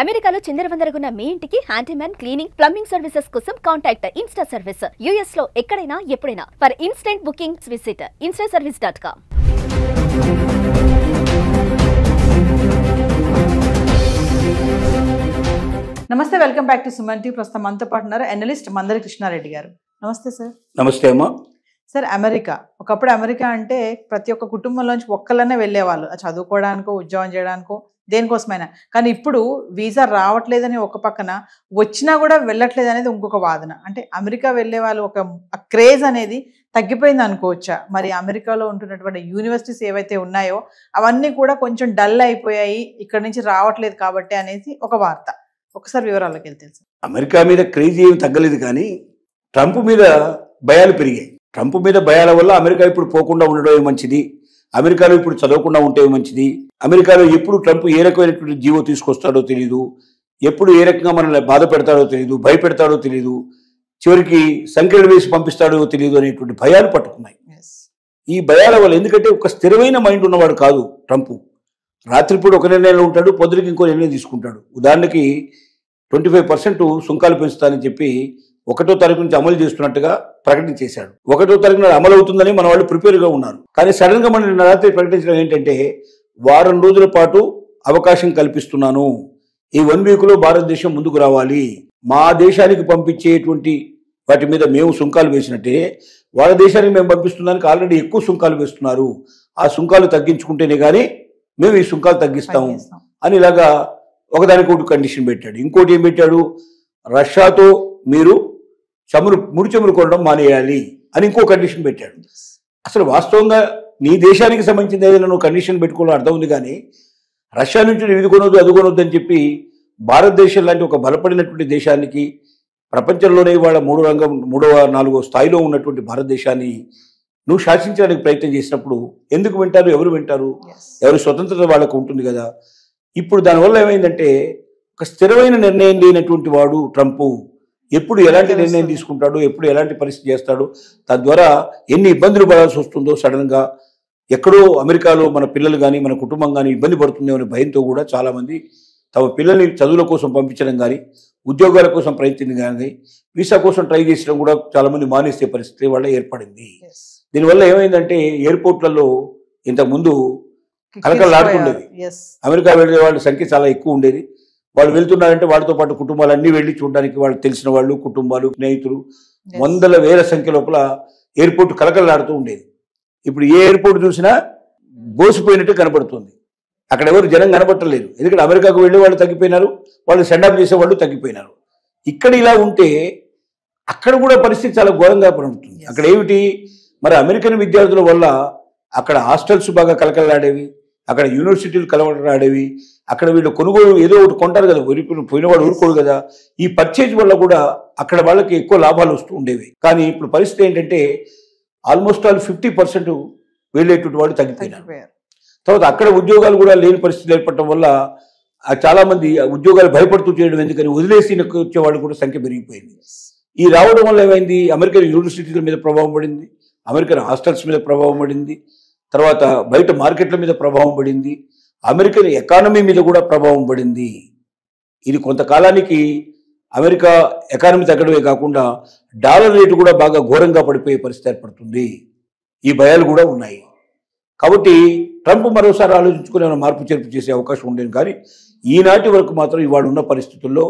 అమెరికాలో చిందరవందరగున్న మీ ఇంటికి handyman, cleaning, plumbing services కోసం కాంటాక్ట్ ఇన్స్టా సర్వీస్. US లో ఎక్కడైనా ఎప్పుడైనా. For instant bookings visit instaservice.com. నమస్తే, welcome back to Suman TV. ప్రస్తుతం మనతో పాటు ఉన్నారు అనలిస్ట్ మందరి కృష్ణారెడ్డి గారు. నమస్తే సార్. నమస్తే అమ్మా. సార్, అమెరికా ఒకప్పుడు అమెరికా అంటే ప్రతి ఒక్క కుటుంబంలోంచి ఒక్కళ్ళనే వెళ్ళేవాళ్ళు, చదువుకోవడానికో ఉద్యోగం చేయడానికో దేనికోసమైనా. కానీ ఇప్పుడు వీసా రావట్లేదని ఒక పక్కన, వచ్చినా కూడా వెళ్ళట్లేదు అనేది ఇంకొక వాదన. అంటే అమెరికా వెళ్ళే వాళ్ళు ఒక క్రేజ్ అనేది తగ్గిపోయింది అనుకోవచ్చా? మరి అమెరికాలో ఉంటున్నటువంటి యూనివర్సిటీస్ ఏవైతే ఉన్నాయో అవన్నీ కూడా కొంచెం డల్ అయిపోయాయి, ఇక్కడ నుంచి రావట్లేదు కాబట్టి అనేది ఒక వార్త. ఒకసారి వివరాల్లోకి వెళ్తే సార్. అమెరికా మీద క్రేజీ ఏమి తగ్గలేదు, కానీ ట్రంప్ మీద భయాలు పెరిగాయి. ట్రంప్ మీద భయాల వల్ల అమెరికా ఇప్పుడు పోకుండా ఉండడమే మంచిది, అమెరికాలో ఇప్పుడు చదవకుండా ఉంటే మంచిది, అమెరికాలో ఎప్పుడు ట్రంప్ ఏ రకమైనటువంటి జీవో తీసుకొస్తాడో తెలియదు, ఎప్పుడు ఏ రకంగా మనల్ని బాధ పెడతాడో తెలియదు, భయపెడతాడో తెలియదు, చివరికి సంఖ్యలు వేసి పంపిస్తాడో తెలియదు అనేటువంటి భయాలు పట్టుకున్నాయి. ఈ భయాల వల్ల, ఎందుకంటే ఒక స్థిరమైన మైండ్ ఉన్నవాడు కాదు ట్రంప్. రాత్రిపూట ఒక నిర్ణయంలో ఉంటాడు, పొద్దురికి ఇంకో నిర్ణయం తీసుకుంటాడు. ఉదాహరణకి 25% సుంకాలు పెంచుతానని చెప్పి 1వ తారీఖు నుంచి అమలు చేస్తున్నట్టుగా ప్రకటించేశాడు. 1వ తారీఖు నాడు అమలు అవుతుందని మన వాళ్ళు ప్రిపేర్గా ఉన్నారు. కానీ సడన్ గా మనం రాత్రి ప్రకటించడం ఏంటంటే, వారం రోజుల పాటు అవకాశం కల్పిస్తున్నాను, ఈ 1 వీక్ లో భారతదేశం ముందుకు రావాలి, మా దేశానికి పంపించేటువంటి వాటి మీద మేము సుంకాలు వేసినట్టే వాళ్ళ దేశానికి మేము పంపిస్తున్నానికి ఆల్రెడీ ఎక్కువ సుంకాలు వేస్తున్నారు, ఆ సుంకాలు తగ్గించుకుంటేనే కానీ మేము ఈ సుంకాలు తగ్గిస్తాము అని ఇలాగా ఒకదానికి ఒకటి కండిషన్ పెట్టాడు. ఇంకోటి ఏం పెట్టాడు, రష్యాతో మీరు ముడి చమురు కొనడం మానేయాలి అని ఇంకో కండిషన్ పెట్టాడు. అసలు వాస్తవంగా నీ దేశానికి సంబంధించిన ఏదైనా నువ్వు కండిషన్ పెట్టుకోవడం అర్థం ఉంది, కానీ రష్యా నుంచి నువ్వు ఇది కొనొద్దు అది కొనొద్దు అని చెప్పి భారతదేశం లాంటి ఒక బలపడినటువంటి దేశానికి, ప్రపంచంలోనే ఇవాళ 3వ 4వ స్థాయిలో ఉన్నటువంటి భారతదేశాన్ని నువ్వు శాసించడానికి ప్రయత్నం చేసినప్పుడు ఎందుకు వింటారు? ఎవరు వింటారు? ఎవరి స్వతంత్రత వాళ్ళకు ఉంటుంది కదా. ఇప్పుడు దానివల్ల ఏమైందంటే, ఒక స్థిరమైన నిర్ణయం లేనటువంటి వాడు ట్రంప్ ఎప్పుడు ఎలాంటి నిర్ణయం తీసుకుంటాడు, ఎప్పుడు ఎలాంటి పరిస్థితి చేస్తాడు, తద్వారా ఎన్ని ఇబ్బందులు పడాల్సి వస్తుందో, సడన్ గా ఎక్కడో అమెరికాలో మన పిల్లలు కానీ మన కుటుంబం కానీ ఇబ్బంది పడుతుందేమో అనే భయంతో కూడా చాలామంది తమ పిల్లల్ని చదువుల కోసం పంపించడం కానీ, ఉద్యోగాల కోసం ప్రయత్నించడం కానీ, వీసా కోసం ట్రై చేసడం కూడా చాలామంది మానేసే పరిస్థితి వల్ల ఏర్పడింది. దీనివల్ల ఏమైందంటే, ఎయిర్పోర్ట్లలో ఇంతకుముందు కలకలాడుతుండేది, అమెరికా వెళ్ళే వాళ్ళ సంఖ్య చాలా ఎక్కువ ఉండేది. వాళ్ళు వెళ్తున్నారంటే వాళ్ళతో పాటు కుటుంబాలన్నీ వెళ్ళి చూడడానికి వాళ్ళు తెలిసిన వాళ్ళు, కుటుంబాలు, స్నేహితులు, వందల వేల సంఖ్య లోపల ఎయిర్పోర్ట్ కలకలాడుతూ ఉండేది. ఇప్పుడు ఏ ఎయిర్పోర్ట్ చూసినా బోసిపోయినట్టు కనబడుతుంది, అక్కడ ఎవరు జనం కనబట్టలేదు. ఎందుకంటే అమెరికాకు వెళ్ళే వాళ్ళు తగ్గిపోయినారు, వాళ్ళు సెండప్ చేసే వాళ్ళు తగ్గిపోయినారు. ఇక్కడ ఇలా ఉంటే అక్కడ కూడా పరిస్థితి చాలా ఘోరంగా పడుతుంది. అక్కడ ఏమిటి, మరి అమెరికన్ విద్యార్థుల వల్ల అక్కడ హాస్టల్స్ బాగా కలకలాడేవి, అక్కడ యూనివర్సిటీలు కలకలాడేవి, అక్కడ వీళ్ళు కొనుగోలు ఏదో ఒకటి కొంటారు కదా, పోయినవాడు ఊరుకోడు కదా. ఈ పర్చేజ్ వల్ల కూడా అక్కడ వాళ్ళకి ఎక్కువ లాభాలు వస్తూ ఉండేవి. కానీ ఇప్పుడు పరిస్థితి ఏంటంటే, ఆల్మోస్ట్ ఆల్ 50% వెళ్ళేటువంటి వాడు తగ్గిపోయినారు. తర్వాత అక్కడ ఉద్యోగాలు కూడా లేని పరిస్థితులు ఏర్పడటం వల్ల చాలా మంది ఉద్యోగాలు భయపడుతూ చేయడం ఎందుకని వదిలేసి వచ్చే వాళ్ళు కూడా సంఖ్య పెరిగిపోయింది. ఈ రావడం వల్ల ఏమైంది, అమెరికన్ యూనివర్సిటీల మీద ప్రభావం పడింది, అమెరికన్ హాస్టల్స్ మీద ప్రభావం పడింది, తర్వాత బయట మార్కెట్ల మీద ప్రభావం పడింది, అమెరికన్ ఎకానమీ మీద కూడా ప్రభావం పడింది. ఇది కొంతకాలానికి అమెరికా ఎకానమీ తగ్గడమే కాకుండా డాలర్ రేటు కూడా బాగా ఘోరంగా పడిపోయే పరిస్థితి ఏర్పడుతుంది. ఈ భయాలు కూడా ఉన్నాయి. కాబట్టి ట్రంప్ మరోసారి ఆలోచించుకునే మార్పు చేర్పు చేసే అవకాశం ఉండేది. కానీ ఈనాటి వరకు మాత్రం ఇవాళ ఉన్న పరిస్థితుల్లో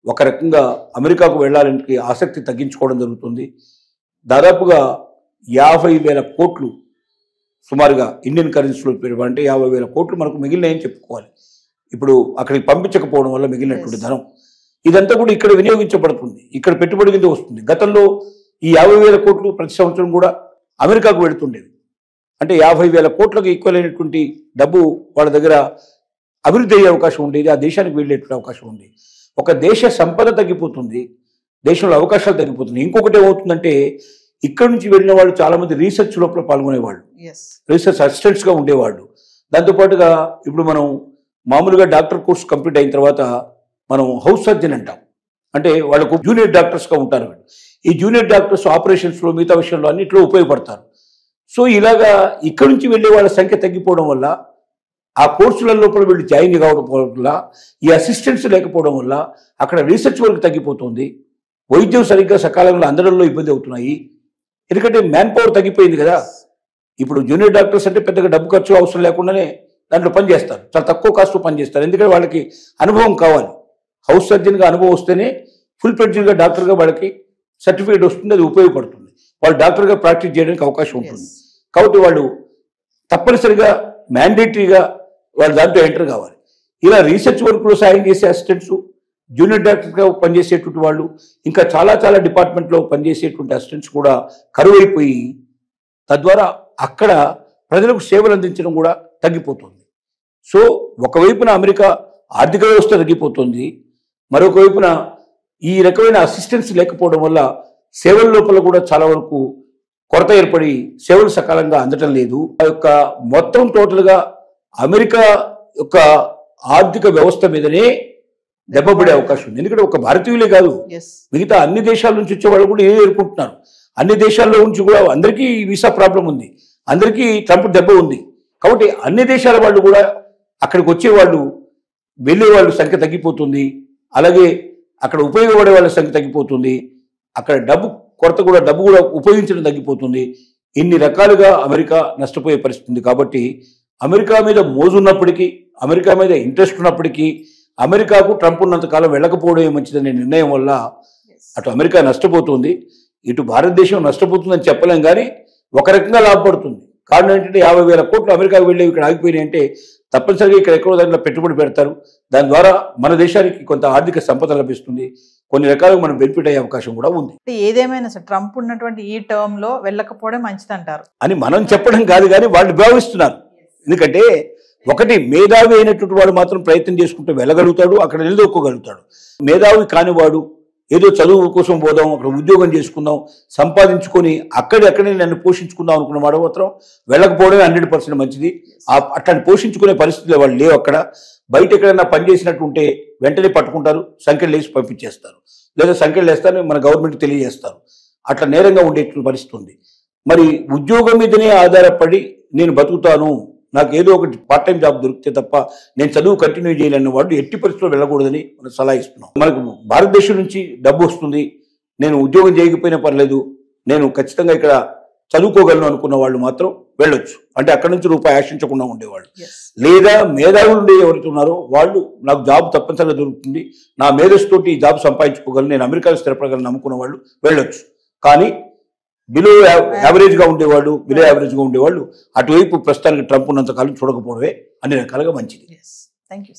ఒక రకంగా అమెరికాకు వెళ్ళాలని ఆసక్తి తగ్గించుకోవడం జరుగుతుంది. దాదాపుగా 50,000 కోట్లు సుమారుగా ఇండియన్ కరెన్సీలో అంటే 50,000 కోట్లు మనకు మిగిలినాయని చెప్పుకోవాలి. ఇప్పుడు అక్కడికి పంపించకపోవడం వల్ల మిగిలినటువంటి ధనం ఇదంతా కూడా ఇక్కడ వినియోగించబడుతుంది, ఇక్కడ పెట్టుబడి కింద వస్తుంది. గతంలో ఈ 50,000 కోట్లు ప్రతి సంవత్సరం కూడా అమెరికాకు వెళుతుండేవి. అంటే 50,000 కోట్లకు ఈక్వల్ అయినటువంటి డబ్బు వాళ్ళ దగ్గర అభివృద్ధి అయ్యే అవకాశం ఉండేది, ఆ దేశానికి వెళ్ళేటువంటి అవకాశం ఉంది. ఒక దేశ సంపద తగ్గిపోతుంది, దేశంలో అవకాశాలు తగ్గిపోతున్నాయి. ఇంకొకటి ఏమవుతుందంటే, ఇక్కడ నుంచి వెళ్ళిన వాళ్ళు చాలా మంది రీసెర్చ్ లోపల పాల్గొనేవాళ్ళు, రీసెర్చ్ అసిస్టెంట్స్గా ఉండేవాళ్ళు. దాంతోపాటుగా ఇప్పుడు మనం మామూలుగా డాక్టర్ కోర్స్ కంప్లీట్ అయిన తర్వాత మనం హౌస్ సర్జన్ అంటాం, అంటే వాళ్ళకు జూనియర్ డాక్టర్స్గా ఉంటారు. ఈ జూనియర్ డాక్టర్స్ ఆపరేషన్స్లో మిగతా విషయంలో అన్నింటిలో ఉపయోగపడతారు. సో ఇలాగా ఇక్కడ నుంచి వెళ్ళే వాళ్ళ సంఖ్య తగ్గిపోవడం వల్ల ఆ కోర్సుల లోపల వీళ్ళు జాయిన్ కావడం వల్ల, ఈ అసిస్టెంట్స్ లేకపోవడం వల్ల అక్కడ రీసెర్చ్ వర్క్ తగ్గిపోతుంది. వైద్యం సరిగ్గా సకాలంలో అందడంలో ఇబ్బంది అవుతున్నాయి. ఎందుకంటే మ్యాన్ పవర్ తగ్గిపోయింది కదా. ఇప్పుడు జూనియర్ డాక్టర్స్ అంటే పెద్దగా డబ్బు ఖర్చు అవసరం లేకుండానే దాంట్లో పనిచేస్తారు, చాలా తక్కువ కాస్ట్ పనిచేస్తారు. ఎందుకంటే వాళ్ళకి అనుభవం కావాలి. హౌస్ సర్జన్గా అనుభవం వస్తేనే ఫుల్ ఫ్లెడ్జ్డ్గా డాక్టర్గా వాళ్ళకి సర్టిఫికేట్ వస్తుంది, అది ఉపయోగపడుతుంది. వాళ్ళు డాక్టర్గా ప్రాక్టీస్ చేయడానికి అవకాశం ఉంటుంది. కాబట్టి వాళ్ళు తప్పనిసరిగా మ్యాండేటరీగా వాళ్ళు దాంట్లో ఎంటర్ కావాలి. ఇలా రీసెర్చ్ వర్క్లో సాయం చేసే అసిస్టెంట్స్, జూనియర్ డాక్టర్గా పనిచేసేటువంటి వాళ్ళు, ఇంకా చాలా చాలా డిపార్ట్మెంట్లో పనిచేసేటువంటి అసిస్టెంట్స్ కూడా కరువైపోయి తద్వారా అక్కడ ప్రజలకు సేవలు అందించడం కూడా తగ్గిపోతుంది. సో ఒకవైపున అమెరికా ఆర్థిక వ్యవస్థ తగ్గిపోతుంది, మరొక వైపున ఈ రకమైన అసిస్టెన్స్ లేకపోవడం వల్ల సేవల లోపల కూడా చాలా వరకు కొరత ఏర్పడి సేవలు సకాలంగా అందటం లేదు. ఆ యొక్క మొత్తం టోటల్గా అమెరికా యొక్క ఆర్థిక వ్యవస్థ మీదనే దెబ్బపడే అవకాశం ఉంది. ఎందుకంటే ఒక భారతీయులే కాదు, మిగతా అన్ని దేశాల నుంచి వచ్చే వాళ్ళు కూడా ఏం ఎదుర్కొంటున్నారు. అన్ని దేశాల్లో నుంచి కూడా అందరికీ వీసా ప్రాబ్లం ఉంది, అందరికీ ట్రంప్ దెబ్బ ఉంది. కాబట్టి అన్ని దేశాల వాళ్ళు కూడా అక్కడికి వచ్చేవాళ్ళు, వెళ్ళే వాళ్ళ సంఖ్య తగ్గిపోతుంది. అలాగే అక్కడ ఉపయోగపడే వాళ్ళ సంఖ్య తగ్గిపోతుంది. అక్కడ డబ్బు కూడా ఉపయోగించడం తగ్గిపోతుంది. ఇన్ని రకాలుగా అమెరికా నష్టపోయే పరిస్థితి ఉంది. కాబట్టి అమెరికా మీద మోజు ఉన్నప్పటికీ, అమెరికా మీద ఇంట్రెస్ట్ ఉన్నప్పటికీ, అమెరికాకు ట్రంప్ ఉన్నంతకాలం వెళ్ళకపోవడమే మంచిదనే నిర్ణయం వల్ల అటు అమెరికా నష్టపోతుంది, ఇటు భారతదేశం నష్టపోతుందని చెప్పలేం. కానీ ఒక రకంగా లాభపడుతుంది. కారణం ఏంటంటే 50,000 కోట్లు అమెరికాకు వెళ్ళేవి ఇక్కడ ఆగిపోయినాయి అంటే తప్పనిసరిగా ఇక్కడ ఎక్కడో దాంట్లో పెట్టుబడి పెడతారు. దాని ద్వారా మన దేశానికి కొంత ఆర్థిక సంపద లభిస్తుంది, కొన్ని రకాలుగా మనం బెనిఫిట్ అయ్యే అవకాశం కూడా ఉంది. ఏదేమైనా సార్ ట్రంప్ ఉన్నటువంటి ఈ టర్మ్ లో వెళ్ళకపోవడం మంచిదంటారు అని మనం చెప్పడం కాదు, కానీ వాళ్ళు భావిస్తున్నారు. ఎందుకంటే ఒకటి మేధావి అయినటువంటి వాడు మాత్రం ప్రయత్నం చేసుకుంటూ వెళ్ళగలుగుతాడు, అక్కడ నిలదొక్కోగలుగుతాడు. మేధావి కానివాడు ఏదో చదువు కోసం పోదాం, అక్కడ ఉద్యోగం చేసుకుందాం, సంపాదించుకొని అక్కడే నన్ను పోషించుకుందాం అనుకున్న వాడు మాత్రం వెళ్ళకపోవడమే 100% మంచిది. అట్లాంటి పోషించుకునే పరిస్థితులు వాళ్ళు లేవు. అక్కడ బయట ఎక్కడైనా పనిచేసినట్టు ఉంటే వెంటనే పట్టుకుంటారు, సంఖ్యలు వేసి పంపించేస్తారు, లేదా సంఖ్యలు వేస్తారని మన గవర్నమెంట్ తెలియజేస్తారు. అట్లా నేరంగా ఉండే పరిస్థితి ఉంది. మరి ఉద్యోగం మీదనే ఆధారపడి నేను బతుకుతాను, నాకు ఏదో ఒకటి పార్ట్ టైం జాబ్ దొరికితే తప్ప నేను చదువు కంటిన్యూ చేయాలన్న వాడు ఎట్టి పరిస్థితుల్లో వెళ్ళకూడదని మనం సలహా ఇస్తున్నాం. మనకు భారతదేశం నుంచి డబ్బు వస్తుంది, నేను ఉద్యోగం చేయకపోయినా పర్లేదు, నేను ఖచ్చితంగా ఇక్కడ చదువుకోగలను అనుకున్న వాళ్ళు మాత్రం వెళ్ళొచ్చు. అంటే అక్కడి నుంచి రూపాయి ఆశించకుండా ఉండేవాళ్ళు, లేదా మేధావులు ఎవరైతే ఉన్నారో వాళ్ళు నాకు జాబ్ తప్పనిసరిగా దొరుకుతుంది, నా మేధస్సుతోటి ఈ జాబ్ సంపాదించుకోగలను, నేను అమెరికాలో స్థిరపడగలను నమ్ముకున్న వాళ్ళు వెళ్ళొచ్చు. కానీ బిలో యావరేజ్గా ఉండేవాళ్ళు అటువైపు ప్రస్తుతానికి ట్రంప్ ఉన్నంతకాలం చూడకపోవడమే అన్ని రకాలుగా మంచిది. Thank you.